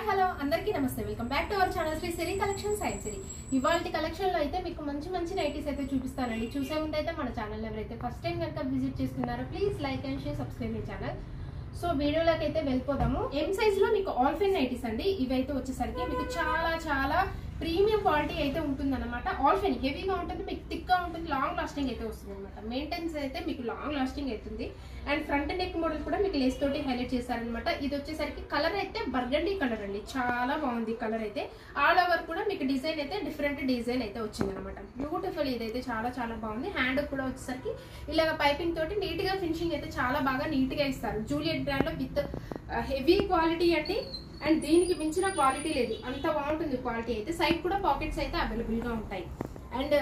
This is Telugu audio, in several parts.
హలో అందరికీ నమస్తే welcome back to our channel Sri Siri collection side Siri ఇవాల్టి కలెక్షన్ లో అయితే మీకు మంచి మంచి నైటీస్ అయితే చూపిస్తానండి చూసే ముందు అయితే మన ఛానల్ ఎవరైతే ఫస్ట్ టైం కనుక విజిట్ చేస్తున్నారో please like and share subscribe my channel so వీడియోలోకి అయితే వెళ్ళిపోదాము ఎం సైజ్ లో మీకు ఆల్ ఫైన్ నైటీస్ అండి ఇవైతే వచ్చేసరికి మీకు చాలా ప్రీమియం క్వాలిటీ అయితే ఉంటుందన్నమాట ఆల్ ఫైన్ హెవీగా ఉంటుంది మీకు థిక్ గా ఉంటుంది లాంగ్ లాస్టింగ్ అయితే వస్తుంది అనమాట మెయింటెనెన్స్ అయితే మీకు లాంగ్ లాస్టింగ్ అవుతుంది అండ్ ఫ్రంట్ నెక్ మోడల్ కూడా మీకు లేస్ తోటి హైలైట్ చేశారనమాట ఇది వచ్చేసరికి కలర్ అయితే బర్గండీ కలర్ అండి చాలా బాగుంది కలర్ అయితే ఆల్ ఓవర్ కూడా మీకు డిజైన్ అయితే డిఫరెంట్ డిజైన్ అయితే వచ్చింది అనమాట బ్యూటిఫుల్ ఇదైతే చాలా బాగుంది హ్యాండ్ కూడా వచ్చేసరికి ఇలాగ పైపింగ్ తోటి నీట్ గా ఫినిషింగ్ అయితే చాలా బాగా నీట్ గా ఇస్తారు జూలియట్ బ్రాండ్ లో విత్ హెవీ క్వాలిటీ అండి అండ్ దీనికి మించిన క్వాలిటీ లేదు అంత బాగుంటుంది క్వాలిటీ అయితే సైడ్ కూడా పాకెట్స్ అయితే అవైలబుల్ గా ఉంటాయి అండ్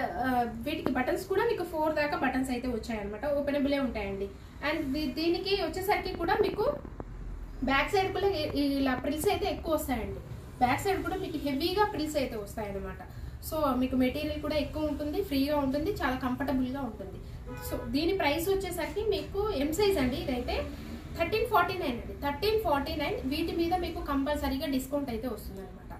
వీటికి బటన్స్ కూడా మీకు 4 దాకా బటన్స్ అయితే వచ్చాయన్నమాట ఓపెనబులే ఉంటాయండి అండ్ దీనికి వచ్చేసరికి కూడా మీకు బ్యాక్ సైడ్ కూడా ఇలా ప్రిల్స్ అయితే ఎక్కువ వస్తాయండి బ్యాక్ సైడ్ కూడా మీకు హెవీగా ప్రిల్స్ అయితే వస్తాయన్నమాట సో మీకు మెటీరియల్ కూడా ఎక్కువ ఉంటుంది ఫ్రీగా ఉంటుంది చాలా కంఫర్టబుల్ గా ఉంటుంది సో దీని ప్రైస్ వచ్చేసరికి మీకు ఎం సైజ్ అండి ఇదైతే 1349 అండి 1349 వీటి మీద మీకు కంపల్సరీగా డిస్కౌంట్ అయితే వస్తుంది అనమాట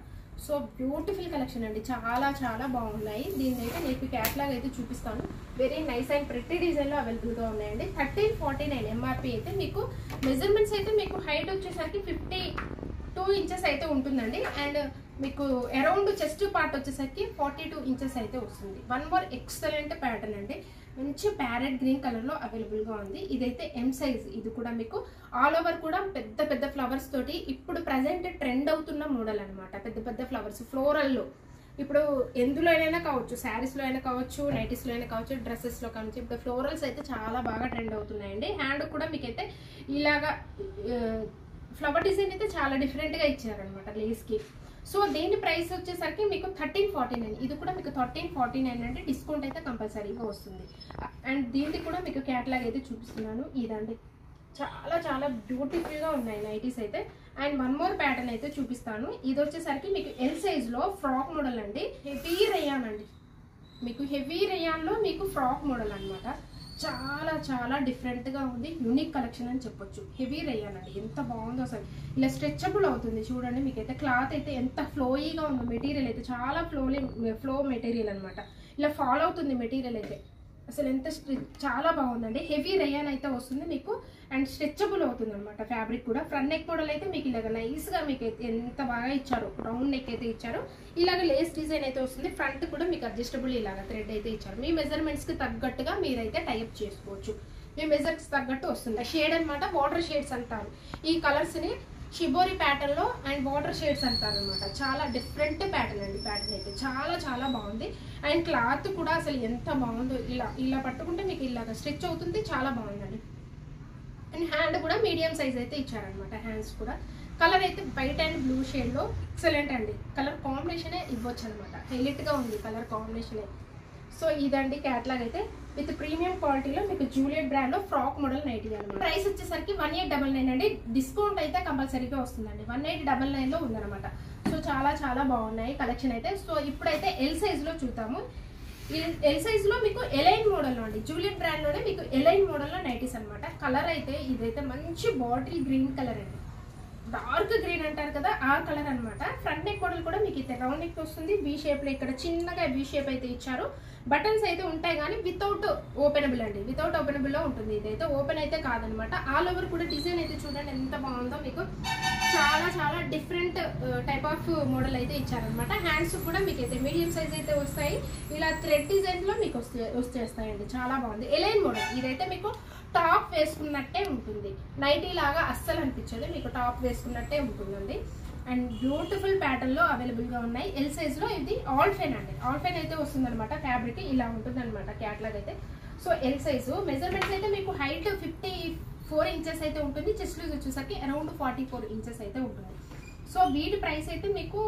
సో బ్యూటిఫుల్ కలెక్షన్ అండి చాలా బాగున్నాయి దీని అయితే నేను క్యాట్లాగ్ అయితే చూపిస్తాను very nice and pretty design లో అవైలబుల్ గా ఉన్నాయండి 1349 ఎంఆర్పి అయితే మీకు మెజర్మెంట్స్ అయితే మీకు హైట్ వచ్చేసరికి 52 ఇంచెస్ అయితే ఉంటుందండి అండ్ మీకు అరౌండ్ చెస్ట్ పార్ట్ వచ్చేసరికి 42 ఇంచెస్ అయితే వస్తుంది వన్ మోర్ ఎక్సలెంట్ ప్యాటర్న్ అండి మంచి ప్యారెట్ గ్రీన్ కలర్ లో అవైలబుల్ గా ఉంది ఇదైతే ఎం సైజ్ ఇది కూడా మీకు ఆల్ ఓవర్ కూడా పెద్ద ఫ్లవర్స్ తోటి ఇప్పుడు ప్రెసెంట్ ట్రెండ్ అవుతున్న మోడల్ అనమాట పెద్ద ఫ్లవర్స్ ఫ్లోరల్ లో ఇప్పుడు ఎందులో అయినా కావచ్చు శారీస్ లో అయినా కావచ్చు నైటీస్ లో అయినా కావచ్చు డ్రెస్సెస్ లో కావచ్చు ఇప్పుడు ఫ్లోరల్స్ అయితే చాలా బాగా ట్రెండ్ అవుతున్నాయండి హ్యాండ్ కూడా మీకైతే ఇలాగా ఫ్లవర్ డిజైన్ అయితే చాలా డిఫరెంట్ గా ఇచ్చారనమాట లేస్ కి సో దీని ప్రైస్ వచ్చేసరికి మీకు 1349 ఇది కూడా మీకు 1349 అంటే డిస్కౌంట్ అయితే కంపల్సరీగా వస్తుంది అండ్ దీనికి కూడా మీకు క్యాటలాగ్ అయితే చూపిస్తున్నాను ఇదండి చాలా బ్యూటిఫుల్ గా ఉన్నాయి నైటీస్ అయితే అండ్ వన్ మోర్ ప్యాటర్న్ అయితే చూపిస్తాను ఇది వచ్చేసరికి మీకు ఎల్ సైజ్ లో ఫ్రాక్ మోడల్ అండి హెవీ రేయాన్ అండి మీకు హెవీ రేయాన్ లో మీకు ఫ్రాక్ మోడల్ అనమాట చాలా డిఫరెంట్ గా ఉంది యూనిక్ కలెక్షన్ అని చెప్పొచ్చు హెవీ రేయాన్ అండి ఎంత బాగుందో అసలు ఇలా స్ట్రెచబుల్ అవుతుంది చూడండి మీకైతే క్లాత్ అయితే ఎంత ఫ్లోయీగా ఉందో మెటీరియల్ అయితే చాలా ఫ్లో మెటీరియల్ అనమాట ఇలా ఫాలో అవుతుంది మెటీరియల్ అయితే అసలు ఎంత చాలా బాగుందండి హెవీ రేయాన్ అయితే వస్తుంది మీకు అండ్ స్ట్రెచబుల్ అవుతుంది అనమాట ఫ్యాబ్రిక్ కూడా ఫ్రంట్ నెక్ మోడల్ అయితే మీకు ఇలాగ నైస్ గా మీకు ఎంత బాగా ఇచ్చారు రౌండ్ నెక్ అయితే ఇచ్చారు ఇలాగ లేస్ డిజైన్ అయితే వస్తుంది ఫ్రంట్ కూడా మీకు అడ్జస్టబుల్ ఇలాగ థ్రెడ్ అయితే ఇచ్చారు మీ మెజర్మెంట్స్ కి తగ్గట్టుగా మీరైతే టైప్ చేసుకోవచ్చు మీ మెజర్స్ తగ్గట్టు వస్తుంది షేడ్ అనమాట వాటర్ షేడ్స్ అంటారు ఈ కలర్స్ ని షిబోరి ప్యాటర్న్ లో అండ్ వాటర్ షేడ్స్ అంటారు అనమాట చాలా డిఫరెంట్ ప్యాటర్న్ అండి ప్యాటర్న్ అయితే చాలా బాగుంది అండ్ క్లాత్ కూడా అసలు ఎంత బాగుందో ఇలా పట్టుకుంటే మీకు ఇలాగ స్ట్రెచ్ అవుతుంది చాలా బాగుందండి అండ్ హ్యాండ్ కూడా మీడియం సైజ్ అయితే ఇచ్చారనమాట హ్యాండ్స్ కూడా కలర్ అయితే వైట్ అండ్ బ్లూ షేడ్ లో ఎక్సలెంట్ అండి కలర్ కాంబినేషన్ ఇవ్వచ్చు అనమాట హైలైట్ గా ఉంది కలర్ కాంబినేషన్ సో ఇదండి క్యాట్లాగ్ అయితే విత్ ప్రీమియం క్వాలిటీలో మీకు జూలియట్ బ్రాండ్ లో ఫ్రాక్ మోడల్ నైటీ అనమాట ప్రైస్ వచ్చేసరికి 1899 అండి డిస్కౌంట్ అయితే కంపల్సరీగా వస్తుందండి 1899 లో ఉందన్నమాట సో చాలా బాగున్నాయి కలెక్షన్ అయితే సో ఇప్పుడైతే ఎల్ సైజ్ లో చూద్దాము ఎల్ సైజ్ లో మీకు ఎలైన్ మోడల్ లో అండి జూలియట్ బ్రాండ్ లోనే మీకు ఎలైన్ మోడల్ లో నైటీస్ అనమాట కలర్ అయితే ఇదైతే మంచి బాటిల్ గ్రీన్ కలర్ అండి డార్క్ గ్రీన్ అంటారు కదా ఆ కలర్ అనమాట ఫ్రంట్ నెక్ మోడల్ కూడా మీకు అయితే రౌండ్ నెక్ వస్తుంది బీ షేప్ లో ఇక్కడ చిన్నగా బీ షేప్ అయితే ఇచ్చారు బటన్స్ అయితే ఉంటాయి కానీ వితౌట్ ఓపెనబుల్ అండి వితౌట్ ఓపెనబుల్ లో ఉంటుంది ఇదైతే ఓపెన్ అయితే కాదనమాట ఆల్ ఓవర్ కూడా డిజైన్ అయితే చూడండి ఎంత బాగుందో మీకు చాలా డిఫరెంట్ టైప్ ఆఫ్ మోడల్ అయితే ఇచ్చారనమాట హ్యాండ్స్ కూడా మీకు అయితే మీడియం సైజ్ అయితే వస్తాయి ఇలా థ్రెడ్ డిజైన్ లో మీకు వచ్చేస్తాయండి చాలా బాగుంది ఎలైన్ మోడల్ ఇదైతే మీకు టాప్ వేసుకున్నట్టే ఉంటుంది నైటీ లాగా అస్సలు అనిపించదు మీకు టాప్ వేసుకున్నట్టే ఉంటుందండి అండ్ బ్యూటిఫుల్ ప్యాటర్న్ లో అవైలబుల్ గా ఉన్నాయి ఎల్ సైజ్ లో ఇది ఆల్ ఫైన్ అండి ఆల్ ఫైన్ అయితే వస్తుంది అనమాట ఫ్యాబ్రిక్ ఇలా ఉంటుంది అనమాట క్యాట్లాగ్ అయితే సో ఎల్ సైజు మెజర్మెంట్స్ అయితే మీకు హైట్ 54 ఇంచెస్ అయితే ఉంటుంది చెస్ట్ లూజ్ వచ్చేసరికి అరౌండ్ 44 ఇంచెస్ అయితే ఉంటుంది సో వీటి ప్రైస్ అయితే మీకు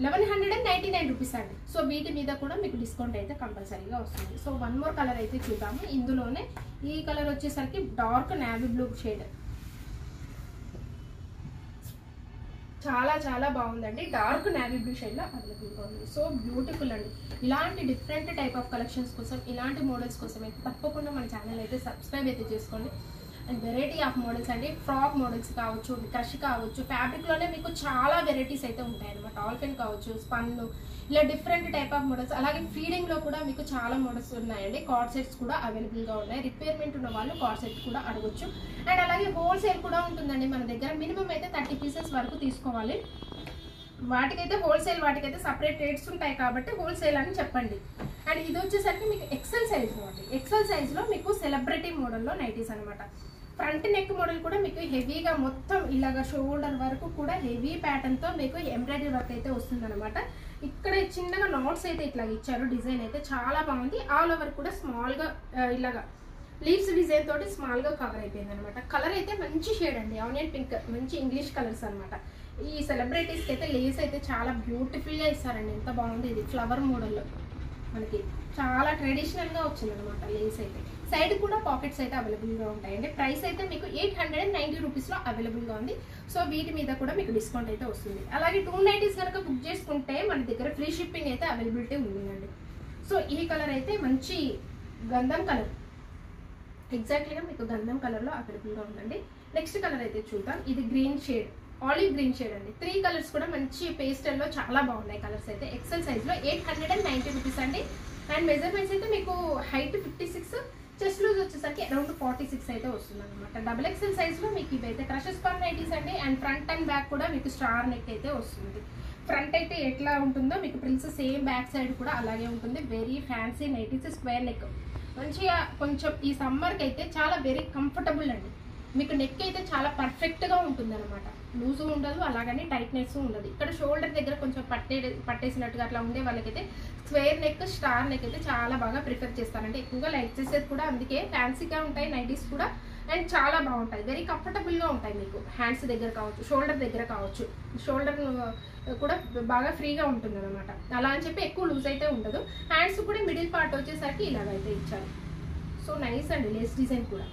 1199 రూపీస్ అండి సో వీటి మీద కూడా మీకు డిస్కౌంట్ అయితే కంపల్సరీగా వస్తుంది సో వన్ మోర్ కలర్ అయితే చూద్దాము ఇందులోనే ఈ కలర్ వచ్చేసరికి డార్క్ నేవీ బ్లూ షేడ్ చాలా బాగుందండి డార్క్ నేవీ బ్లూ షేడ్ లో అవైలబుల్ గా ఉంది సో బ్యూటిఫుల్ అండి ఇలాంటి డిఫరెంట్ టైప్ ఆఫ్ కలెక్షన్స్ కోసం ఇలాంటి మోడల్స్ కోసం అయితే తప్పకుండా మన ఛానల్ అయితే సబ్స్క్రైబ్ అయితే చేసుకోండి అండ్ వెరైటీ ఆఫ్ మోడల్స్ అండి. ఫ్రాక్ మోడల్స్ కావచ్చు, క్రష్ కావచ్చు, ఫ్యాబ్రిక్లోనే మీకు చాలా వెరైటీస్ అయితే ఉంటాయన్నమాట. ఆల్ఫెన్ కావచ్చు, స్పన్ను, ఇలా డిఫరెంట్ టైప్ ఆఫ్ మోడల్స్. అలాగే ఫీడింగ్లో కూడా మీకు చాలా మోడల్స్ ఉన్నాయండి. కార్డ్ సెట్స్ కూడా అవైలబుల్గా ఉన్నాయి. రిపేర్మెంట్ ఉన్న వాళ్ళు కార్డ్ సెట్ కూడా అడగొచ్చు. అండ్ అలాగే హోల్సేల్ కూడా ఉంటుందండి మన దగ్గర. మినిమం అయితే 30 పీసెస్ వరకు తీసుకోవాలి. వాటికైతే హోల్సేల్, వాటికైతే సపరేట్ రేట్స్ ఉంటాయి కాబట్టి హోల్సేల్ అని చెప్పండి. అండ్ ఇది వచ్చేసరికి మీకు ఎక్సెల్ సైజ్లో అండి. ఎక్సెల్ సైజ్లో మీకు సెలబ్రిటీ మోడల్లో నైటీస్ అనమాట. ఫ్రంట్ నెక్ మోడల్ కూడా మీకు హెవీగా మొత్తం ఇలాగ షోల్డర్ వరకు కూడా హెవీ ప్యాటర్న్తో మీకు ఎంబ్రాయిడరీ వర్క్ అయితే వస్తుందన్నమాట. ఇక్కడ చిన్నగా నాట్స్ అయితే ఇట్లా ఇచ్చారు. డిజైన్ అయితే చాలా బాగుంది. ఆల్ ఓవర్ కూడా స్మాల్గా ఇలాగా లీవ్స్ డిజైన్ తోటి స్మాల్గా కవర్ అయిపోయింది అనమాట. కలర్ అయితే మంచి షేడ్ అండి, ఆనియన్ పింక్, మంచి ఇంగ్లీష్ కలర్స్ అనమాట. ఈ సెలబ్రిటీస్కి అయితే లేస్ అయితే చాలా బ్యూటిఫుల్గా ఇస్తారండి. ఎంత బాగుంది. ఇది ఫ్లవర్ మోడల్లో మనకి చాలా ట్రెడిషనల్గా వచ్చిందనమాట లేస్ అయితే. సైడ్ కూడా పాకెట్స్ అయితే అవైలబుల్గా ఉంటాయండి. ప్రైస్ అయితే మీకు 890 రూపీస్లో అవైలబుల్గా ఉంది. సో వీటి మీద కూడా మీకు డిస్కౌంట్ అయితే వస్తుంది. అలాగే 2 నైటీస్ కనుక బుక్ చేసుకుంటే మన దగ్గర ఫ్రీ షిప్పింగ్ అయితే అవైలబిలిటీ ఉందండి. సో ఈ కలర్ అయితే మంచి గంధం కలర్, ఎగ్జాక్ట్లీగా మీకు గంధం కలర్లో అవైలబుల్గా ఉందండి. నెక్స్ట్ కలర్ అయితే చూద్దాం. ఇది green shade, olive green shade అండి. 3 కలర్స్ కూడా మంచి పేస్టల్లో చాలా బాగున్నాయి కలర్స్ అయితే. ఎక్సెల్ సైజ్లో 890 రూపీస్ అండి. అండ్ మెజర్మెంట్స్ అయితే మీకు హైట్ 56, చెస్ట్ లూజ్ వచ్చేసరికి అరౌండ్ 46 అయితే వస్తుంది అనమాట. డబుల్ ఎక్సెల్ సైజ్లో మీకు ఇవైతే క్రషెస్ పర్ నైటీస్ అండి. అండ్ ఫ్రంట్ అండ్ బ్యాక్ కూడా మీకు స్టార్ నెక్ అయితే వస్తుంది. ఫ్రంట్ అయితే ఎట్లా ఉంటుందో మీకు ప్రిల్స్ సేమ్ బ్యాక్ సైడ్ కూడా అలాగే ఉంటుంది. Very fancy nighties, square neck, మంచిగా కొంచెం ఈ సమ్మర్కి అయితే చాలా వెరీ కంఫర్టబుల్ అండి. మీకు నెక్ అయితే చాలా పర్ఫెక్ట్గా ఉంటుంది అనమాట. లూజు ఉండదు, అలాగని టైట్నెస్ ఉండదు. ఇక్కడ షోల్డర్ దగ్గర కొంచెం పట్టేసినట్టుగా అట్లా ఉండే వాళ్ళకైతే స్క్వేర్ నెక్, స్టార్ నెక్ అయితే చాలా బాగా ప్రిఫర్ చేస్తారంటే ఎక్కువగా లైక్ చేసేది కూడా. అందుకే ఫ్యాన్సీగా ఉంటాయి నైటీస్ కూడా. అండ్ చాలా బాగుంటాయి, వెరీ కంఫర్టబుల్గా ఉంటాయి. మీకు హ్యాండ్స్ దగ్గర కావచ్చు, షోల్డర్ దగ్గర కావచ్చు, షోల్డర్ కూడా బాగా ఫ్రీగా ఉంటుంది అనమాట. అలా అని చెప్పి ఎక్కువ లూజ్ అయితే ఉండదు. హ్యాండ్స్ కూడా మిడిల్ పార్ట్ వచ్చేసరికి ఇలాగైతే ఇచ్చారు. సో నైస్ అండి. లేస్ డిజైన్ కూడా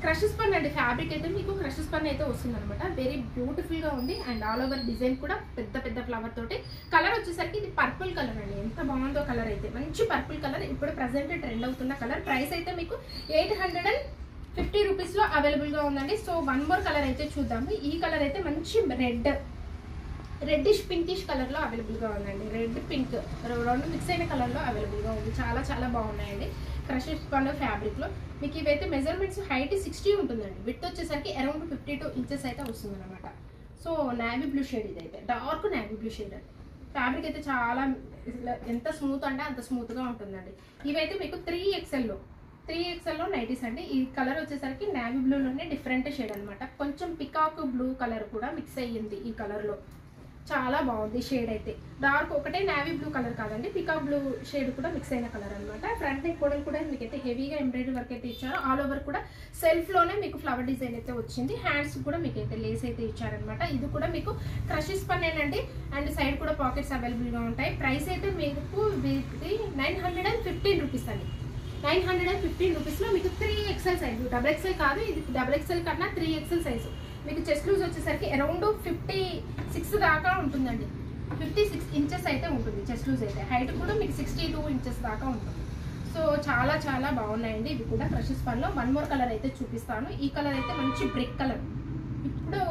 క్రషెస్ పన్ అండి. ఫ్యాబ్రిక్ అయితే మీకు క్రషెస్ పన్ అయితే వస్తుంది అనమాట. వెరీ బ్యూటిఫుల్గా ఉంది. అండ్ ఆల్ ఓవర్ డిజైన్ కూడా పెద్ద పెద్ద ఫ్లవర్ తోటి. కలర్ వచ్చేసరికి ఇది పర్పుల్ కలర్ అండి. ఎంత బాగుందో కలర్ అయితే, మంచి పర్పుల్ కలర్, ఇప్పుడు ప్రెసెంట్ ట్రెండ్ అవుతున్న కలర్. ప్రైస్ అయితే మీకు 850 రూపీస్లో అవైలబుల్గా ఉందండి. సో వన్ మోర్ కలర్ అయితే చూద్దాము. ఈ కలర్ అయితే మంచి రెడ్డిష్ పింకిష్ కలర్లో అవైలబుల్గా ఉందండి. రెడ్ పింక్ రెండు మిక్స్ అయిన కలర్లో అవైలబుల్గా ఉంది. చాలా చాలా బాగున్నాయండి. క్రషెస్ పన్ను ఫ్యాబ్రిక్లో మీకు ఇవైతే మెజర్మెంట్స్ హైట్ 60 ఉంటుందండి. విడ్త్ వచ్చేసరికి అరౌండ్ 52 ఇంచెస్ అయితే వస్తుంది అనమాట. సో నేవీ బ్లూ షేడ్, ఇదైతే డార్క్ నేవీ బ్లూ షేడ్ అండి. ఫ్యాబ్రిక్ అయితే చాలా ఎంత స్మూత్ అంటే అంత స్మూత్గా ఉంటుందండి. ఇవైతే మీకు 3XL నైటీస్ అండి. ఈ కలర్ వచ్చేసరికి నేవీ బ్లూలోనే డిఫరెంట్ షేడ్ అనమాట. కొంచెం పికాక్ బ్లూ కలర్ కూడా మిక్స్ అయ్యింది ఈ కలర్లో. చాలా బాగుంది షేడ్ అయితే. డార్క్ ఒకటే నేవీ బ్లూ కలర్ కాదండి, పికాక్ బ్లూ షేడ్ కూడా మిక్స్ అయిన కలర్ అనమాట. ఫ్రంట్ నెక్ మోడల్ కూడా మీకైతే హెవీగా ఎంబ్రాయిడరీ వర్క్ అయితే ఇచ్చారు. ఆల్ ఓవర్ కూడా సెల్ఫ్లోనే మీకు ఫ్లవర్ డిజైన్ అయితే వచ్చింది. హ్యాండ్స్ కూడా మీకైతే లేస్ అయితే ఇచ్చారనమాట. ఇది కూడా మీకు క్రషెస్ పన్నేనండి. అండ్ సైడ్ కూడా పాకెట్స్ అవైలబుల్గా ఉంటాయి. ప్రైస్ అయితే మీకు 915 రూపీస్ అండి. 915 రూపీస్లో మీకు 3XL సైజు, డబుల్ ఎక్స్ఎల్ కాదు ఇది, డబుల్ ఎక్స్ఎల్ కన్నా 3XL సైజు. మీకు చెస్ట్ లూజ్ వచ్చేసరికి అరౌండ్ 56 దాకా ఉంటుందండి. 56 ఇంచెస్ అయితే ఉంటుంది చెస్ట్ లూజ్ అయితే. హైట్ కూడా మీకు 62 ఇంచెస్ దాకా ఉంటుంది. సో చాలా చాలా బాగున్నాయండి ఇవి కూడా క్రషెస్ పన్లో. వన్ మోర్ కలర్ అయితే చూపిస్తాను. ఈ కలర్ అయితే మంచి బ్రిక్ కలర్, ఇప్పుడు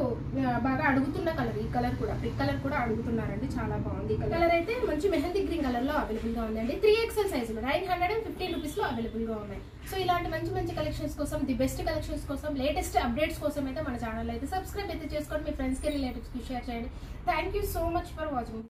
బాగా అడుగుతున్న కలర్. ఈ కలర్ కూడా బ్రిక్ కలర్ కూడా అడుగుతున్నారండి. చాలా బాగుంది. ఈ కలర్ అయితే మంచి మెహందీ గ్రీన్ కలర్లో అవైలబుల్గా ఉందండి. 3XL సైజులో 915 రూపీస్లో అవైలబుల్గా ఉన్నాయి. సో ఇలాంటి మంచి మంచి కలెక్షన్స్ కోసం, ది బెస్ట్ కలెక్షన్స్ కోసం, లేటెస్ట్ అప్డేట్స్ కోసం అయితే మన ఛానల్ అయితే సబ్స్క్రైబ్ అయితే చేసుకోండి. మీ ఫ్రెండ్స్కి, రిలేటివ్స్కి షేర్ చేయండి. Thank you so much for watching.